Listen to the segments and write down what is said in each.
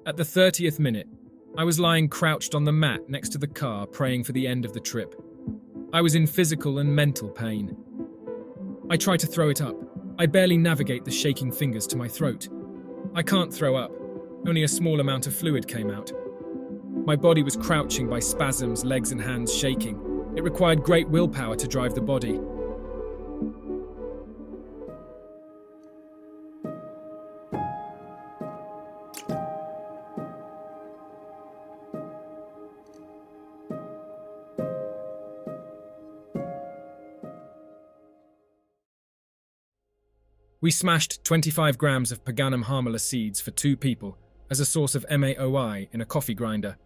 At the 30th minute, I was lying crouched on the mat next to the car praying for the end of the trip. I was in physical and mental pain. I try to throw it up. I barely navigate the shaking fingers to my throat. I can't throw up. Only a small amount of fluid came out. My body was crouching by spasms, legs and hands shaking. It required great willpower to drive the body. We smashed 25 grams of Paganum harmala seeds for 2 people as a source of MAOI in a coffee grinder.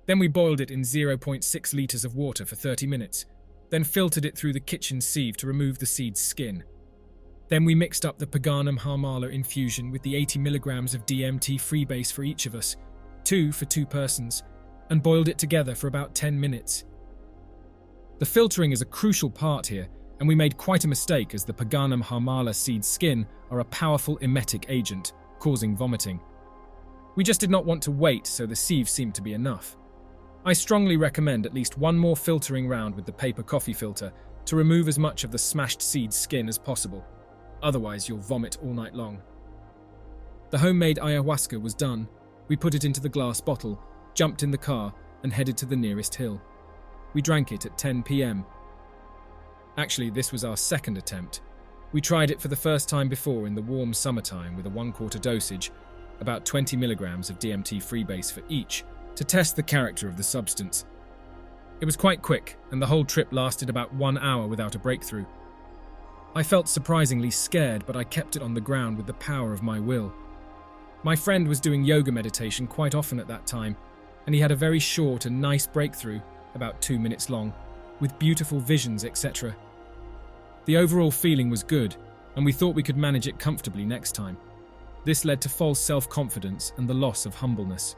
Then we boiled it in 0.6 litres of water for 30 minutes, then filtered it through the kitchen sieve to remove the seed's skin. Then we mixed up the Paganum harmala infusion with the 80 milligrams of DMT freebase for each of us, 2 for 2 persons, and boiled it together for about 10 minutes. The filtering is a crucial part here, and we made quite a mistake as the Paganum harmala seed skin are a powerful emetic agent, causing vomiting. We just did not want to wait, so the sieve seemed to be enough. I strongly recommend at least one more filtering round with the paper coffee filter to remove as much of the smashed seed skin as possible. Otherwise, you'll vomit all night long. The homemade ayahuasca was done. We put it into the glass bottle, jumped in the car, and headed to the nearest hill. We drank it at 10 p.m. Actually, this was our second attempt. We tried it for the first time before in the warm summertime with a 1/4 dosage, about 20 milligrams of DMT freebase for each, to test the character of the substance. It was quite quick, and the whole trip lasted about 1 hour without a breakthrough. I felt surprisingly scared, but I kept it on the ground with the power of my will. My friend was doing yoga meditation quite often at that time, and he had a very short and nice breakthrough, about 2 minutes long, with beautiful visions, etc. The overall feeling was good, and we thought we could manage it comfortably next time. This led to false self-confidence and the loss of humbleness.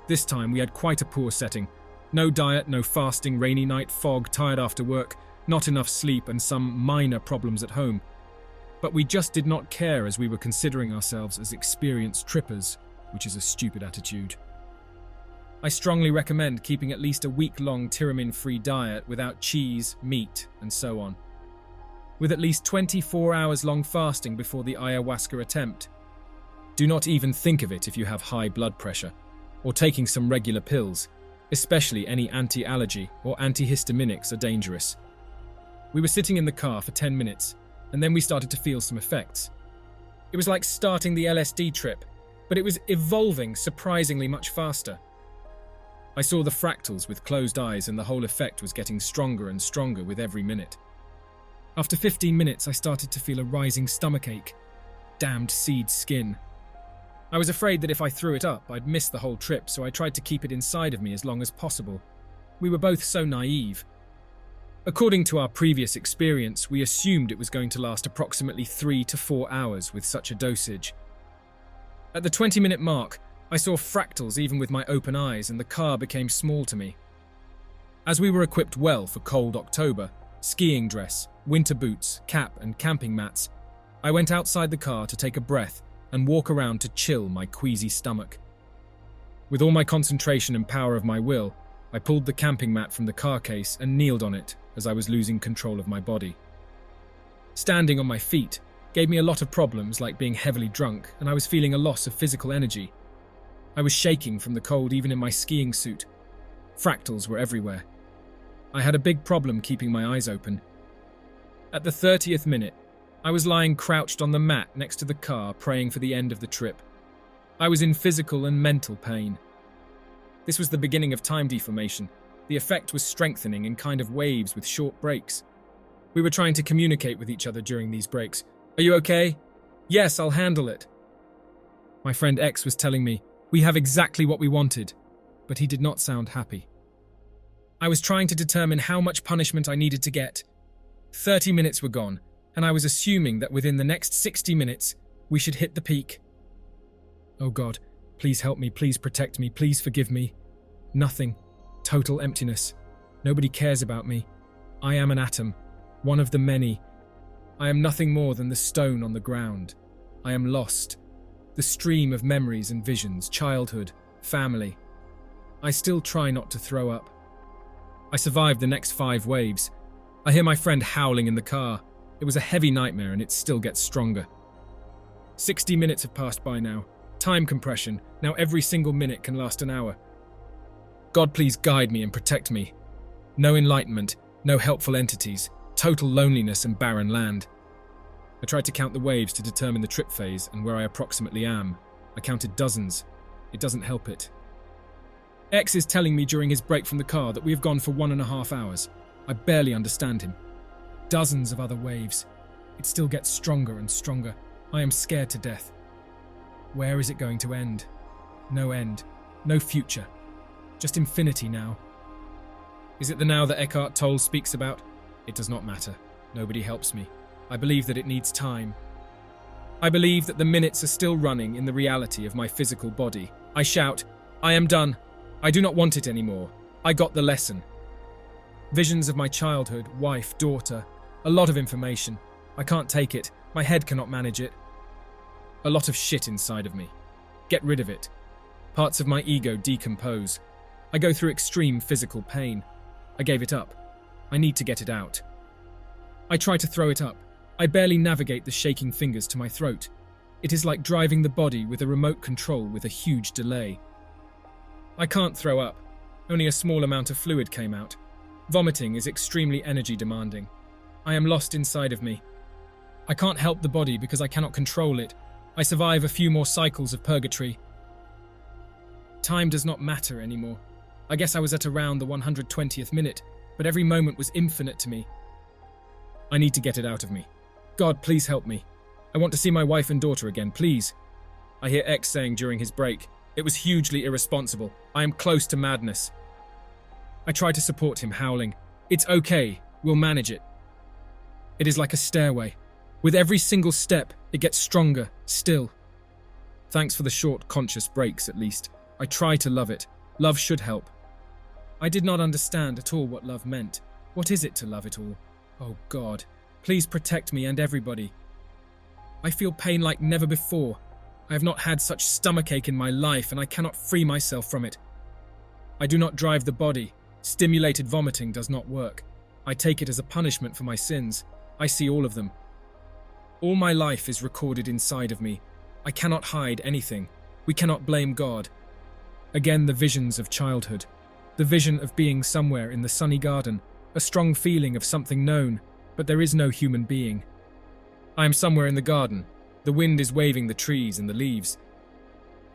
This time we had quite a poor setting. No diet, no fasting, rainy night, fog, tired after work, not enough sleep and some minor problems at home. But we just did not care as we were considering ourselves as experienced trippers, which is a stupid attitude. I strongly recommend keeping at least a week-long tyramine-free diet without cheese, meat, and so on, with at least 24 hours long fasting before the ayahuasca attempt. Do not even think of it if you have high blood pressure, or taking some regular pills, especially any anti-allergy or antihistaminics are dangerous. We were sitting in the car for 10 minutes, and then we started to feel some effects. It was like starting the LSD trip, but it was evolving surprisingly much faster. I saw the fractals with closed eyes, and the whole effect was getting stronger and stronger with every minute. After 15 minutes, I started to feel a rising stomachache. Damned seed skin. I was afraid that if I threw it up, I'd miss the whole trip, so I tried to keep it inside of me as long as possible. We were both so naive. According to our previous experience, we assumed it was going to last approximately 3 to 4 hours with such a dosage. At the 20-minute mark, I saw fractals even with my open eyes, and the car became small to me. As we were equipped well for cold October, skiing dress, winter boots, cap and camping mats, I went outside the car to take a breath and walk around to chill my queasy stomach. With all my concentration and power of my will, I pulled the camping mat from the car case and kneeled on it as I was losing control of my body. Standing on my feet gave me a lot of problems, like being heavily drunk, and I was feeling a loss of physical energy. I was shaking from the cold even in my skiing suit. Fractals were everywhere. I had a big problem keeping my eyes open. At the 30th minute, I was lying crouched on the mat next to the car praying for the end of the trip. I was in physical and mental pain. This was the beginning of time deformation. The effect was strengthening in kind of waves with short breaks. We were trying to communicate with each other during these breaks. "Are you okay?" "Yes, I'll handle it." My friend X was telling me, "We have exactly what we wanted," but he did not sound happy. I was trying to determine how much punishment I needed to get. 30 minutes were gone, and I was assuming that within the next 60 minutes, we should hit the peak. Oh God, please help me, please protect me, please forgive me. Nothing. Total emptiness. Nobody cares about me. I am an atom, one of the many. I am nothing more than the stone on the ground. I am lost. The stream of memories and visions, childhood, family. I still try not to throw up. I survived the next 5 waves. I hear my friend howling in the car. It was a heavy nightmare and it still gets stronger. 60 minutes have passed by now. Time compression. Now every single minute can last an hour. God, please guide me and protect me. No enlightenment, no helpful entities, total loneliness and barren land. I tried to count the waves to determine the trip phase and where I approximately am. I counted dozens. It doesn't help it. X is telling me during his break from the car that we have gone for 1.5 hours. I barely understand him. Dozens of other waves. It still gets stronger and stronger. I am scared to death. Where is it going to end? No end. No future. Just infinity now. Is it the now that Eckhart Tolle speaks about? It does not matter. Nobody helps me. I believe that it needs time. I believe that the minutes are still running in the reality of my physical body. I shout, I am done. I do not want it anymore. I got the lesson. Visions of my childhood, wife, daughter. A lot of information. I can't take it. My head cannot manage it. A lot of shit inside of me. Get rid of it. Parts of my ego decompose. I go through extreme physical pain. I gave it up. I need to get it out. I try to throw it up. I barely navigate the shaking fingers to my throat. It is like driving the body with a remote control with a huge delay. I can't throw up. Only a small amount of fluid came out. Vomiting is extremely energy demanding. I am lost inside of me. I can't help the body because I cannot control it. I survive a few more cycles of purgatory. Time does not matter anymore. I guess I was at around the 120th minute, but every moment was infinite to me. I need to get it out of me. God, please help me. I want to see my wife and daughter again, please. I hear X saying during his break, it was hugely irresponsible. I am close to madness. I try to support him, howling. It's okay. We'll manage it. It is like a stairway. With every single step, it gets stronger, still. Thanks for the short, conscious breaks, at least. I try to love it. Love should help. I did not understand at all what love meant. What is it to love it all? Oh God, please protect me and everybody. I feel pain like never before. I have not had such stomachache in my life and I cannot free myself from it. I do not drive the body. Stimulated vomiting does not work. I take it as a punishment for my sins. I see all of them. All my life is recorded inside of me. I cannot hide anything. We cannot blame God. Again, the visions of childhood. The vision of being somewhere in the sunny garden. A strong feeling of something known, but there is no human being. I am somewhere in the garden. The wind is waving the trees and the leaves.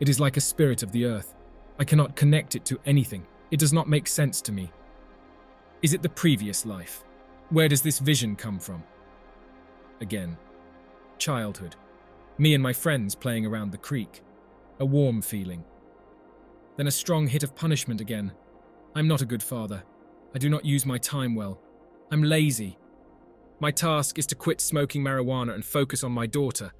It is like a spirit of the earth. I cannot connect it to anything. It does not make sense to me. Is it the previous life? Where does this vision come from? Again. Childhood. Me and my friends playing around the creek. A warm feeling. Then a strong hit of punishment again. I'm not a good father. I do not use my time well. I'm lazy. My task is to quit smoking marijuana and focus on my daughter.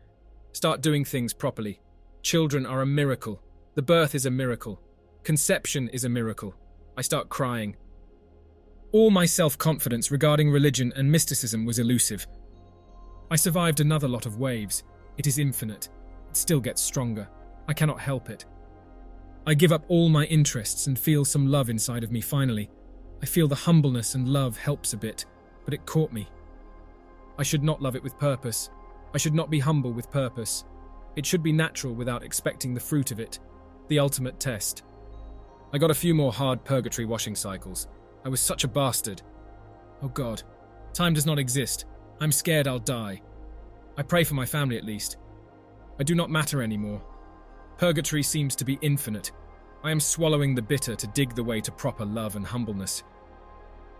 Start doing things properly. Children are a miracle. The birth is a miracle. Conception is a miracle. I start crying. All my self-confidence regarding religion and mysticism was elusive. I survived another lot of waves. It is infinite. It still gets stronger. I cannot help it. I give up all my interests and feel some love inside of me finally. I feel the humbleness and love helps a bit, but it caught me. I should not love it with purpose. I should not be humble with purpose. It should be natural without expecting the fruit of it. The ultimate test. I got a few more hard purgatory washing cycles. I was such a bastard. Oh God. Time does not exist. I'm scared I'll die. I pray for my family at least. I do not matter anymore. Purgatory seems to be infinite. I am swallowing the bitter to dig the way to proper love and humbleness.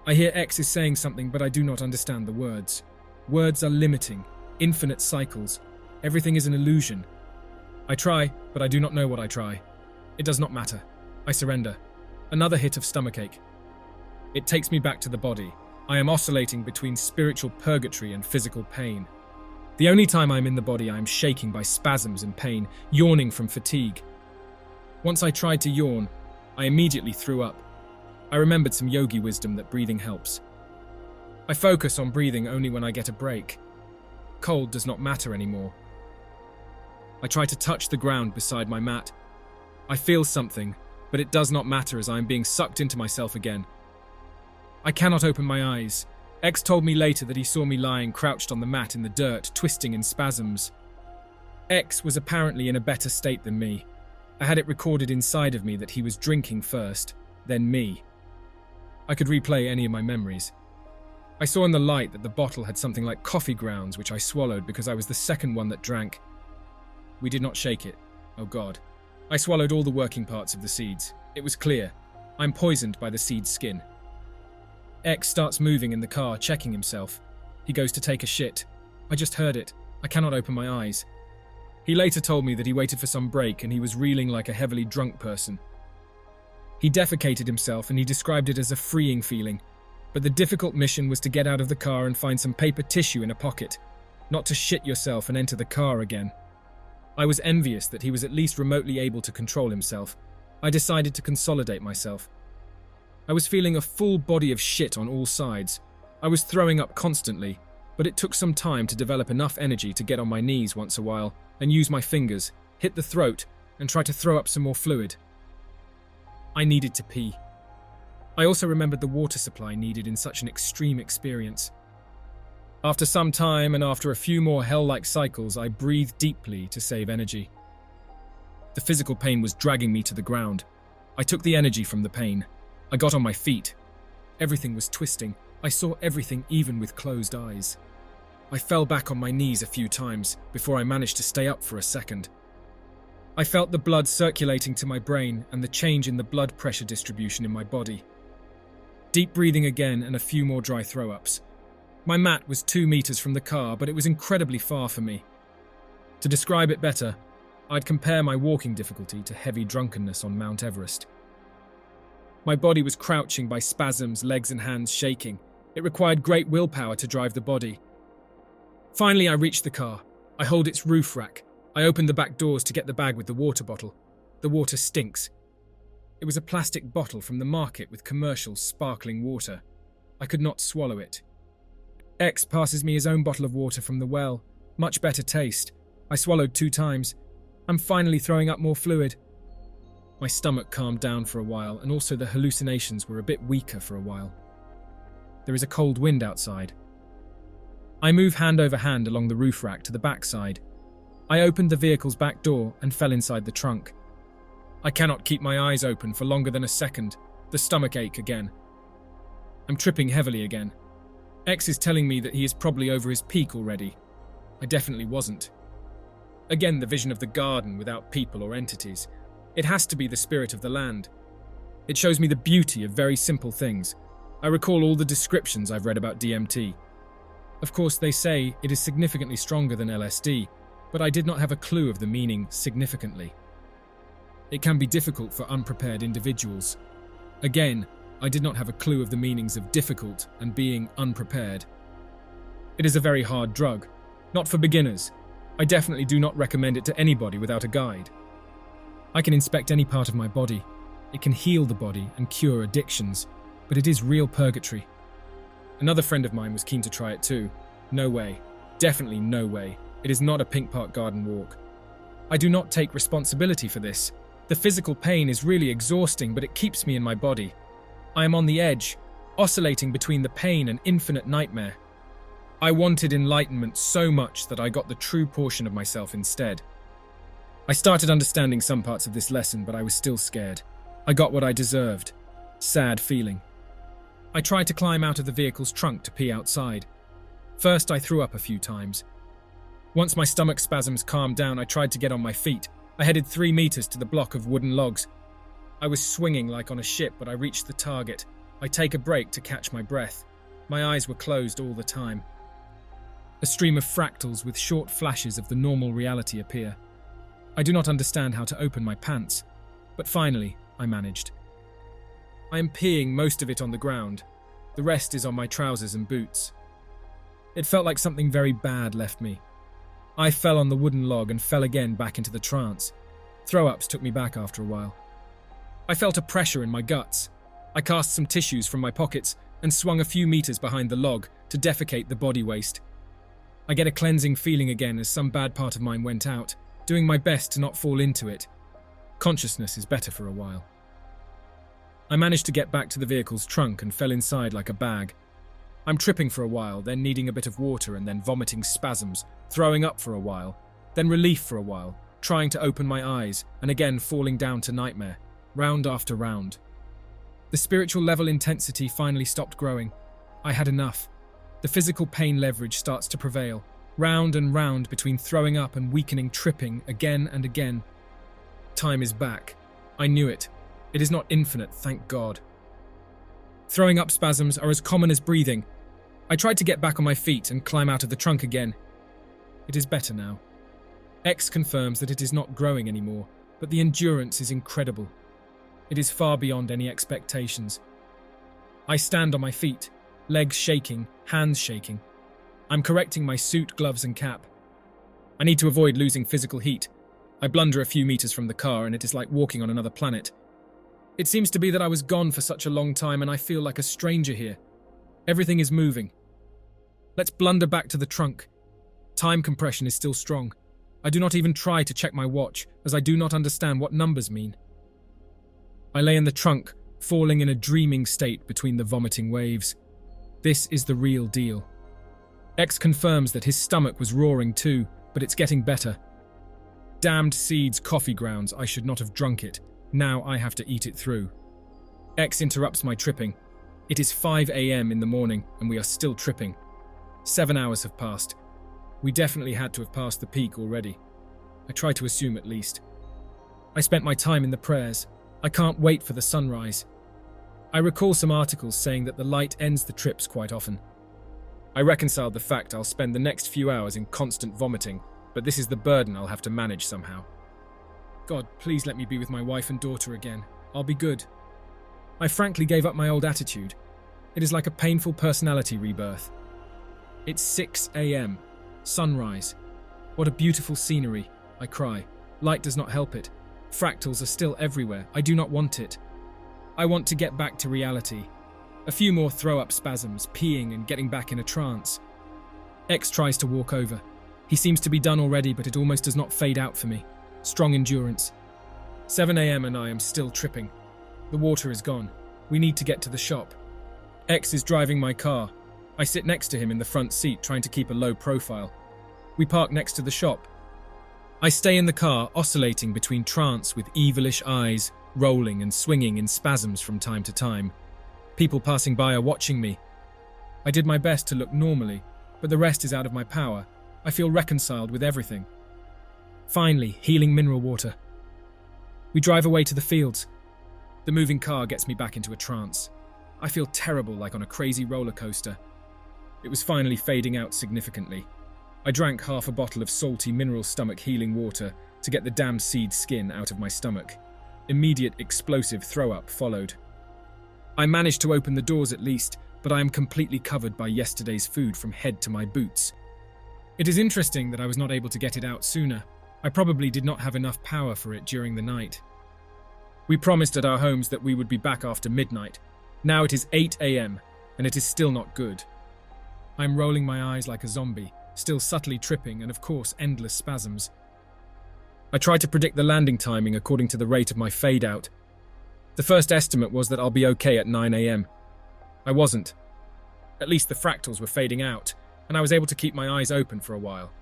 I hear X is saying something, but I do not understand the words. Words are limiting. Infinite cycles. Everything is an illusion. I try, but I do not know what I try. It does not matter. I surrender. Another hit of stomachache. It takes me back to the body. I am oscillating between spiritual purgatory and physical pain. The only time I'm in the body, I am shaking by spasms and pain, yawning from fatigue. Once I tried to yawn, I immediately threw up. I remembered some yogi wisdom that breathing helps. I focus on breathing only when I get a break. Cold does not matter anymore. I try to touch the ground beside my mat. I feel something, but it does not matter as I am being sucked into myself again. I cannot open my eyes. X told me later that he saw me lying crouched on the mat in the dirt, twisting in spasms. X was apparently in a better state than me. I had it recorded inside of me that he was drinking first, then me. I could replay any of my memories. I saw in the light that the bottle had something like coffee grounds, which I swallowed because I was the second one that drank. We did not shake it. Oh God. I swallowed all the working parts of the seeds. It was clear. I'm poisoned by the seed's skin. X starts moving in the car, checking himself. He goes to take a shit. I just heard it. I cannot open my eyes. He later told me that he waited for some break and he was reeling like a heavily drunk person. He defecated himself and he described it as a freeing feeling, but the difficult mission was to get out of the car and find some paper tissue in a pocket, not to shit yourself and enter the car again. I was envious that he was at least remotely able to control himself. I decided to consolidate myself. I was feeling a full body of shit on all sides. I was throwing up constantly, but it took some time to develop enough energy to get on my knees once a while and use my fingers, hit the throat, and try to throw up some more fluid. I needed to pee. I also remembered the water supply needed in such an extreme experience. After some time and after a few more hell-like cycles, I breathed deeply to save energy. The physical pain was dragging me to the ground. I took the energy from the pain. I got on my feet. Everything was twisting. I saw everything even with closed eyes. I fell back on my knees a few times before I managed to stay up for a second. I felt the blood circulating to my brain and the change in the blood pressure distribution in my body. Deep breathing again and a few more dry throw-ups. My mat was 2 meters from the car, but it was incredibly far for me. To describe it better, I'd compare my walking difficulty to heavy drunkenness on Mount Everest. My body was crouching by spasms, legs and hands shaking. It required great willpower to drive the body. Finally, I reached the car. I hold its roof rack. I opened the back doors to get the bag with the water bottle. The water stinks. It was a plastic bottle from the market with commercial sparkling water. I could not swallow it. X passes me his own bottle of water from the well. Much better taste. I swallowed 2 times. I'm finally throwing up more fluid. My stomach calmed down for a while, and also the hallucinations were a bit weaker for a while. There is a cold wind outside. I move hand over hand along the roof rack to the back side. I opened the vehicle's back door and fell inside the trunk. I cannot keep my eyes open for longer than a second. The stomach ache again. I'm tripping heavily again. X is telling me that he is probably over his peak already. I definitely wasn't. Again, the vision of the garden without people or entities. It has to be the spirit of the land. It shows me the beauty of very simple things. I recall all the descriptions I've read about DMT. Of course, they say it is significantly stronger than LSD, but I did not have a clue of the meaning significantly. It can be difficult for unprepared individuals. Again, I did not have a clue of the meanings of difficult and being unprepared. It is a very hard drug, not for beginners. I definitely do not recommend it to anybody without a guide. I can inspect any part of my body. It can heal the body and cure addictions, but it is real purgatory. Another friend of mine was keen to try it too. No way. Definitely no way. It is not a Pink Park garden walk. I do not take responsibility for this. The physical pain is really exhausting, but it keeps me in my body. I am on the edge, oscillating between the pain and infinite nightmare. I wanted enlightenment so much that I got the true portion of myself instead. I started understanding some parts of this lesson, but I was still scared. I got what I deserved. Sad feeling. I tried to climb out of the vehicle's trunk to pee outside. First, I threw up a few times. Once my stomach spasms calmed down, I tried to get on my feet. I headed 3 meters to the block of wooden logs. I was swinging like on a ship, but I reached the target. I take a break to catch my breath. My eyes were closed all the time. A stream of fractals with short flashes of the normal reality appear. I do not understand how to open my pants, but finally, I managed. I am peeing most of it on the ground. The rest is on my trousers and boots. It felt like something very bad left me. I fell on the wooden log and fell again back into the trance. Throw-ups took me back after a while. I felt a pressure in my guts. I cast some tissues from my pockets and swung a few meters behind the log to defecate the body waste. I get a cleansing feeling again as some bad part of mine went out. doing my best to not fall into it. Consciousness is better for a while. I managed to get back to the vehicle's trunk and fell inside like a bag. I'm tripping for a while, then needing a bit of water and then vomiting spasms, throwing up for a while, then relief for a while, trying to open my eyes and again falling down to nightmare, round after round. The spiritual level intensity finally stopped growing. I had enough. The physical pain leverage starts to prevail, round and round between throwing up and weakening tripping again and again. Time is back. I knew it. It is not infinite, thank God. Throwing up spasms are as common as breathing. I tried to get back on my feet and climb out of the trunk again. It is better now. X confirms that it is not growing anymore, but the endurance is incredible. It is far beyond any expectations. I stand on my feet, legs shaking, hands shaking. I'm correcting my suit, gloves and cap. I need to avoid losing physical heat. I blunder a few meters from the car and it is like walking on another planet. It seems to be that I was gone for such a long time and I feel like a stranger here. Everything is moving. Let's blunder back to the trunk. Time compression is still strong. I do not even try to check my watch, as I do not understand what numbers mean. I lay in the trunk, falling in a dreaming state between the vomiting waves. This is the real deal. X confirms that his stomach was roaring too, but it's getting better. Damned seeds, coffee grounds, I should not have drunk it. Now I have to eat it through. X interrupts my tripping. It is 5 a.m. in the morning and we are still tripping. 7 hours have passed. We definitely had to have passed the peak already. I try to assume at least. I spent my time in the prayers. I can't wait for the sunrise. I recall some articles saying that the light ends the trips quite often. I reconciled the fact I'll spend the next few hours in constant vomiting, but this is the burden I'll have to manage somehow. God, please let me be with my wife and daughter again. I'll be good. I frankly gave up my old attitude. It is like a painful personality rebirth. It's 6 a.m. Sunrise. What a beautiful scenery. I cry. Light does not help it. Fractals are still everywhere. I do not want it. I want to get back to reality. A few more throw-up spasms, peeing and getting back in a trance. X tries to walk over. He seems to be done already, but it almost does not fade out for me. Strong endurance. 7 a.m. and I am still tripping. The water is gone. We need to get to the shop. X is driving my car. I sit next to him in the front seat, trying to keep a low profile. We park next to the shop. I stay in the car, oscillating between trance with evilish eyes, rolling and swinging in spasms from time to time. People passing by are watching me. I did my best to look normally, but the rest is out of my power. I feel reconciled with everything. Finally, healing mineral water. We drive away to the fields. The moving car gets me back into a trance. I feel terrible, like on a crazy roller coaster. It was finally fading out significantly. I drank half a bottle of salty mineral stomach healing water to get the damned seed skin out of my stomach. Immediate explosive throw-up followed. I managed to open the doors at least, but I am completely covered by yesterday's food from head to my boots. It is interesting that I was not able to get it out sooner. I probably did not have enough power for it during the night. We promised at our homes that we would be back after midnight. Now it is 8 a.m. and it is still not good. I am rolling my eyes like a zombie, still subtly tripping and of course endless spasms. I try to predict the landing timing according to the rate of my fade out. The first estimate was that I'll be okay at 9 a.m. I wasn't. At least the fractals were fading out, and I was able to keep my eyes open for a while.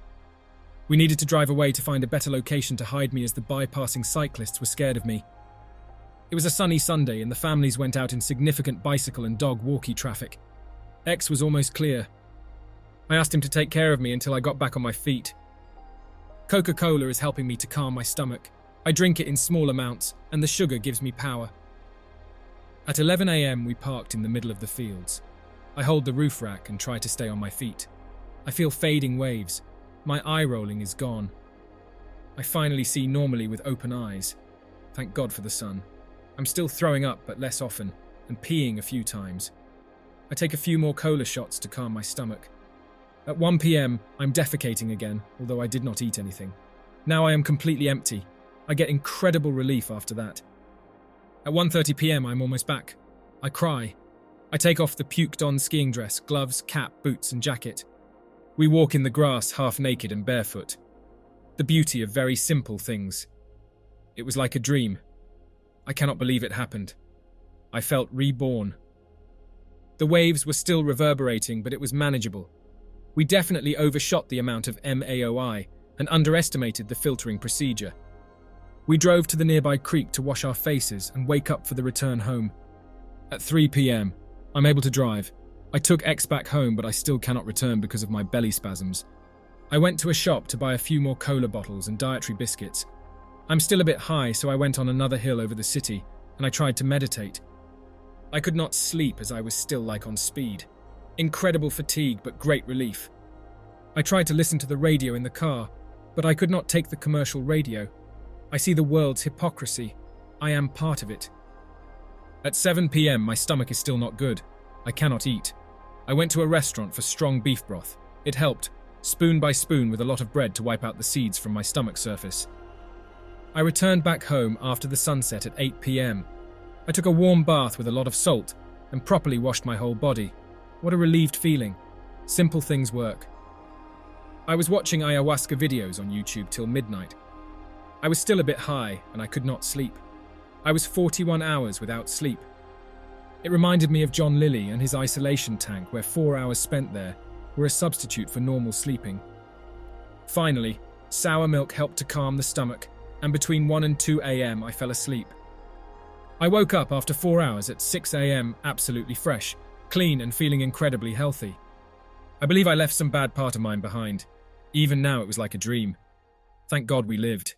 We needed to drive away to find a better location to hide me as the bypassing cyclists were scared of me. It was a sunny Sunday and the families went out in significant bicycle and dog walkie traffic. X was almost clear. I asked him to take care of me until I got back on my feet. Coca-Cola is helping me to calm my stomach. I drink it in small amounts, and the sugar gives me power. At 11 a.m. we parked in the middle of the fields. I hold the roof rack and try to stay on my feet. I feel fading waves. My eye rolling is gone. I finally see normally with open eyes. Thank God for the sun. I'm still throwing up, but less often, and peeing a few times. I take a few more cola shots to calm my stomach. At 1 p.m, I'm defecating again, although I did not eat anything. Now I am completely empty. I get incredible relief after that. At 1:30 p.m, I'm almost back. I cry. I take off the puked-on skiing dress, gloves, cap, boots, and jacket. We walk in the grass half naked and barefoot. The beauty of very simple things. It was like a dream. I cannot believe it happened. I felt reborn. The waves were still reverberating, but it was manageable. We definitely overshot the amount of MAOI and underestimated the filtering procedure. We drove to the nearby creek to wash our faces and wake up for the return home. At 3 p.m, I'm able to drive. I took X back home, but I still cannot return because of my belly spasms. I went to a shop to buy a few more cola bottles and dietary biscuits. I'm still a bit high, so I went on another hill over the city, and I tried to meditate. I could not sleep as I was still like on speed. Incredible fatigue, but great relief. I tried to listen to the radio in the car, but I could not take the commercial radio. I see the world's hypocrisy. I am part of it. At 7 p.m, my stomach is still not good. I cannot eat. I went to a restaurant for strong beef broth. It helped, spoon by spoon with a lot of bread to wipe out the seeds from my stomach surface. I returned back home after the sunset at 8 p.m. I took a warm bath with a lot of salt and properly washed my whole body. What a relieved feeling. Simple things work. I was watching ayahuasca videos on YouTube till midnight. I was still a bit high and I could not sleep. I was 41 hours without sleep. It reminded me of John Lilly and his isolation tank, where 4 hours spent there were a substitute for normal sleeping. Finally, sour milk helped to calm the stomach, and between 1 and 2 a.m. I fell asleep. I woke up after 4 hours at 6 a.m. absolutely fresh, clean and feeling incredibly healthy. I believe I left some bad part of mine behind. Even now it was like a dream. Thank God we lived.